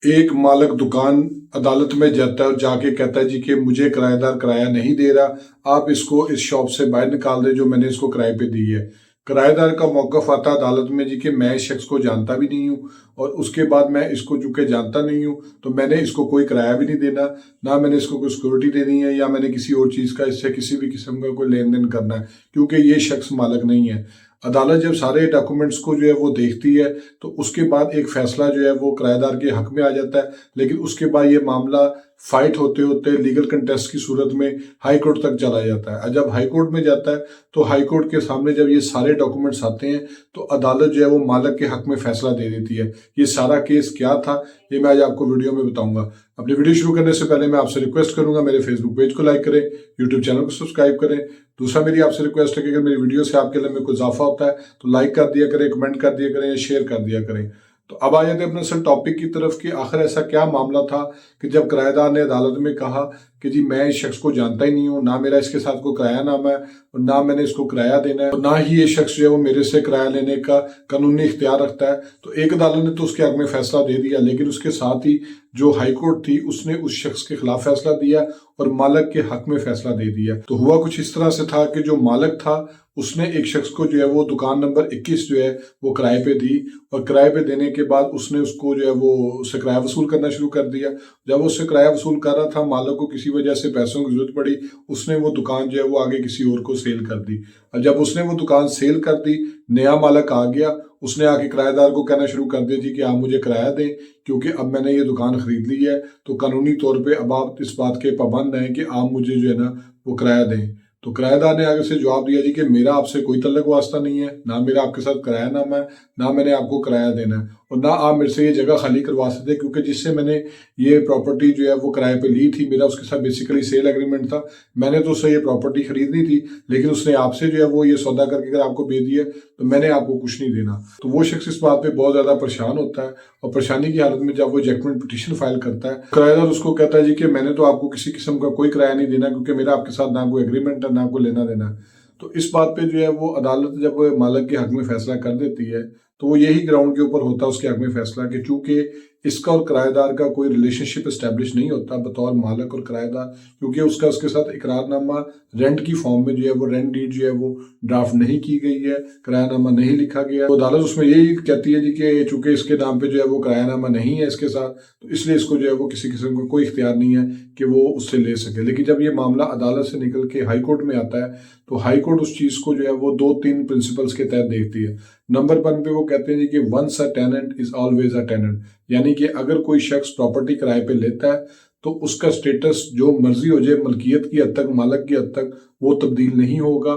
ایک مالک دکان عدالت میں جاتا ہے اور جا کے کہتا ہے جی کہ مجھے کرایہ دار کرایہ نہیں دے رہا، آپ اس کو اس شاپ سے باہر نکال دیں جو میں نے اس کو کرائے پہ دی ہے۔ کرایہ دار کا موقف آتا ہے عدالت میں جی کہ میں اس شخص کو جانتا بھی نہیں ہوں، اور اس کے بعد میں اس کو چونکہ جانتا نہیں ہوں تو میں نے اس کو کوئی کرایہ بھی نہیں دینا، نہ میں نے اس کو کوئی سیکورٹی دینی ہے یا میں نے کسی اور چیز کا اس سے کسی بھی قسم کا کوئی لین دین کرنا ہے، کیونکہ یہ شخص مالک نہیں ہے۔ عدالت جب سارے ڈاکومنٹس کو جو ہے وہ دیکھتی ہے تو اس کے بعد ایک فیصلہ جو ہے وہ کرایہ دار کے حق میں آ جاتا ہے، لیکن اس کے بعد یہ معاملہ فائٹ ہوتے ہوتے لیگل کنٹیسٹ کی صورت میں ہائی کورٹ تک چلا جاتا ہے۔ جب ہائی کورٹ میں جاتا ہے تو ہائی کورٹ کے سامنے جب یہ سارے ڈاکومنٹس آتے ہیں تو عدالت جو ہے وہ مالک کے حق میں فیصلہ دے دیتی ہے۔ یہ سارا کیس کیا تھا یہ میں آج آپ کو ویڈیو میں بتاؤں گا۔ اپنی ویڈیو شروع کرنے سے پہلے میں آپ سے ریکویسٹ کروں گا میرے فیس بک پیج کو لائک کریں، یوٹیوب چینل کو سبسکرائب کریں۔ دوسرا میری آپ سے ریکویسٹ ہے کہ اگر میری ویڈیو سے آپ کے علم میں کوئی اضافہ ہوتا ہے تو لائک کر دیا کریں، کمنٹ کر دیا کریں یا شیئر کر دیا کریں۔ تو اب آ جاتے ہیں اپنے اصل ٹاپک کی طرف کہ آخر ایسا کیا معاملہ تھا کہ جب کرایہ دار نے عدالت میں کہا کہ جی میں اس شخص کو جانتا ہی نہیں ہوں، نہ میرا اس کے ساتھ کوئی کرایہ نامہ ہے اور نہ میں نے اس کو کرایہ دینا ہے اور نہ ہی یہ شخص جو ہے وہ میرے سے کرایہ لینے کا قانونی اختیار رکھتا ہے، تو ایک عدالت نے تو اس کے حق میں فیصلہ دے دیا، لیکن اس کے ساتھ ہی جو ہائی کورٹ تھی اس نے اس شخص کے خلاف فیصلہ دیا اور مالک کے حق میں فیصلہ دے دیا۔ تو ہوا کچھ اس طرح سے تھا کہ جو مالک تھا اس نے ایک شخص کو جو ہے وہ دکان نمبر 21 جو ہے وہ کرائے پہ دی، اور کرائے پہ دینے کے بعد اس نے اس کو جو ہے وہ اس سے کرایہ وصول کرنا شروع کر دیا۔ جب اس سے کرایہ وصول کر رہا تھا، مالک کو کسی وجہ سے پیسوں کی ضرورت پڑی، اس نے وہ دکان جو ہے وہ آگے کسی اور کو سیل کر دی، اور جب اس نے وہ دکان سیل کر دی، نیا مالک آ گیا، اس نے آ کے کرایہ دار کو کہنا شروع کر دیا جی کہ آپ مجھے کرایہ دیں کیونکہ اب میں نے یہ دکان خرید لی ہے، تو قانونی طور پہ اب آپ اس بات کے پابند ہیں کہ آپ مجھے جو ہے نا وہ کرایہ دیں۔ تو کرایہ دار نے آگے سے جواب دیا جی کہ میرا آپ سے کوئی تعلق واسطہ نہیں ہے، نہ میرا آپ کے ساتھ کرایہ نامہ ہے، نہ میں نے آپ کو کرایہ دینا ہے، اور نہ آپ میرے سے یہ جگہ خالی کروا سکتے، کیونکہ جس سے میں نے یہ پراپرٹی جو ہے وہ کرایہ پہ لی تھی، میرا اس کے ساتھ بیسیکلی سیل ایگریمنٹ تھا، میں نے تو اس سے یہ پراپرٹی خریدنی تھی، لیکن اس نے آپ سے جو ہے وہ یہ سودا کر کے اگر آپ کو بھیج دیا تو میں نے آپ کو کچھ نہیں دینا۔ تو وہ شخص اس بات پہ بہت زیادہ پریشان ہوتا ہے، اور پریشانی کی حالت میں جب وہ ایجیکٹمنٹ پٹیشن فائل کرتا ہے، کرایہ دار اس کو کہتا ہے جی کہ میں نے تو آپ کو کسی قسم کا کوئی کرایہ نہیں دینا کیونکہ میرا آپ کے ساتھ نہ کوئی ایگریمنٹ ہے نہ کوئی لینا دینا ہے۔ تو اس بات پہ جو ہے وہ عدالت جب مالک کے حق میں فیصلہ کر دیتی ہے تو وہ یہی گراؤنڈ کے اوپر ہوتا ہے اس کے حق میں فیصلہ کہ چونکہ اس کا اور کرایہ دار کا کوئی ریلیشن شپ اسٹیبلش نہیں ہوتا بطور مالک اور کرایہ دار، کیونکہ اس کے ساتھ اقرار نامہ رینٹ کی فارم میں جو ہے وہ رینٹ ڈیڈ جو ہے وہ ڈرافٹ نہیں کی گئی ہے، کرایہ نامہ نہیں لکھا گیا، تو عدالت اس میں یہی کہتی ہے جی کہ چونکہ اس کے نام پہ جو ہے وہ کرایہ نامہ نہیں ہے اس کے ساتھ، تو اس لیے اس کو جو ہے وہ کسی قسم کا کوئی اختیار نہیں ہے کہ وہ اس سے لے سکے۔ لیکن جب یہ معاملہ عدالت سے نکل کے ہائی کورٹ میں آتا ہے تو ہائی کورٹ اس چیز کو جو ہے وہ 2-3 پرنسپلز کے تحت دیکھتی ہے۔ نمبر 1 پہ وہ کہتے ہیں جی کہ once a tenant is always a tenant, یعنی کہ اگر کوئی شخص پراپرٹی کرائے پہ لیتا ہے تو اس کا سٹیٹس جو مرضی ہو جائے ملکیت کی حد تک، مالک کی حد تک، وہ تبدیل نہیں ہوگا،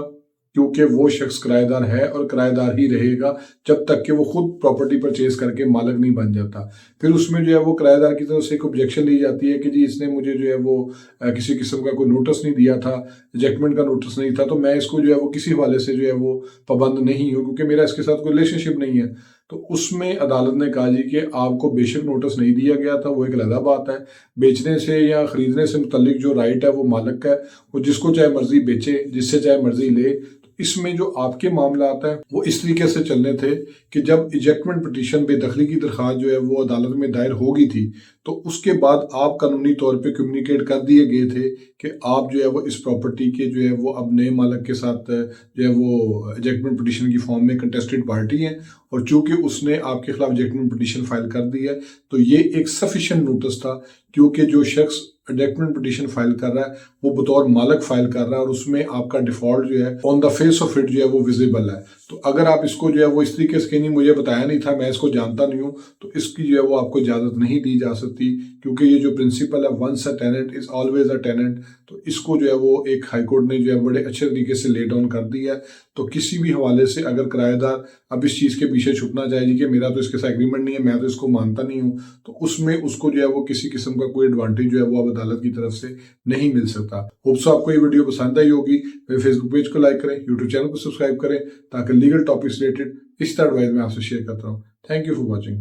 کیونکہ وہ شخص کرایہ دار ہے اور کرایہ دار ہی رہے گا جب تک کہ وہ خود پراپرٹی پرچیز کر کے مالک نہیں بن جاتا۔ پھر اس میں جو ہے وہ کرایہ دار کی طرف سے ایک آبجیکشن لی جاتی ہے کہ جی اس نے مجھے جو ہے وہ کسی قسم کا کوئی نوٹس نہیں دیا تھا، ایجیکٹمنٹ کا نوٹس نہیں تھا، تو میں اس کو جو ہے وہ کسی حوالے سے جو ہے وہ پابند نہیں ہوں کیونکہ میرا اس کے ساتھ کوئی ریلیشن شپ نہیں ہے۔ تو اس میں عدالت نے کہا جی کہ آپ کو بے شک نوٹس نہیں دیا گیا تھا، وہ ایک علیحدہ بات ہے، بیچنے سے یا خریدنے سے متعلق جو رائٹ ہے وہ مالک کا ہے، وہ جس کو چاہے مرضی بیچے، جس سے چاہے مرضی لے۔ اس میں جو آپ کے معاملات ہیں وہ اس طریقے سے چلنے تھے کہ جب ایجیکٹمنٹ پٹیشن بے دخلی کی درخواست جو ہے وہ عدالت میں دائر ہو گئی تھی تو اس کے بعد آپ قانونی طور پہ کمیونیکیٹ کر دیے گئے تھے کہ آپ جو ہے وہ اس پراپرٹی کے جو ہے وہ اب نئے مالک کے ساتھ جو ہے وہ ایجیکٹمنٹ پٹیشن کی فارم میں کنٹیسٹڈ پارٹی ہیں، اور چونکہ اس نے آپ کے خلاف ایجیکٹمنٹ پٹیشن فائل کر دی ہے تو یہ ایک سفیشینٹ نوٹس تھا، کیونکہ جو شخص ایجیکٹمنٹ پٹیشن فائل کر رہا ہے وہ بطور مالک فائل کر رہا ہے اور اس میں آپ کا ڈیفالٹ جو ہے آن دا فیس آف اٹ جو ہے وہ ویزیبل ہے۔ تو اگر آپ اس کو جو ہے وہ اس طریقے سے کہ نہیں مجھے بتایا نہیں تھا، میں اس کو جانتا نہیں ہوں، تو اس کی جو ہے وہ آپ کو اجازت نہیں دی جا سکتی، کیونکہ یہ جو پرنسپل ہے once a tenant is always a tenant, تو اس کو جو ہے وہ ایک ہائی کورٹ نے جو ہے بڑے اچھے طریقے سے لے ڈاؤن کر دی ہے۔ تو کسی بھی حوالے سے اگر کرایہ دار اب اس چیز کے پیچھے چھپنا چاہے جی کہ میرا تو اس کے ساتھ ایگریمنٹ نہیں ہے، میں تو اس کو مانتا نہیں ہوں، تو اس میں اس کو جو ہے وہ کسی قسم کا کوئی ایڈوانٹیج جو ہے وہ اب عدالت کی طرف سے نہیں مل سکتا۔ ہوپ سو آپ کو یہ ویڈیو پسند آئی ہوگی، میرے فیس بک پیج کو لائک کریں، یوٹیوب چینل کو سبسکرائب کریں تاکہ لیگل ٹاپکس ریلیٹڈ اس طرح ایڈوائز میں آپ سے شیئر کرتا ہوں۔ Thank you for watching.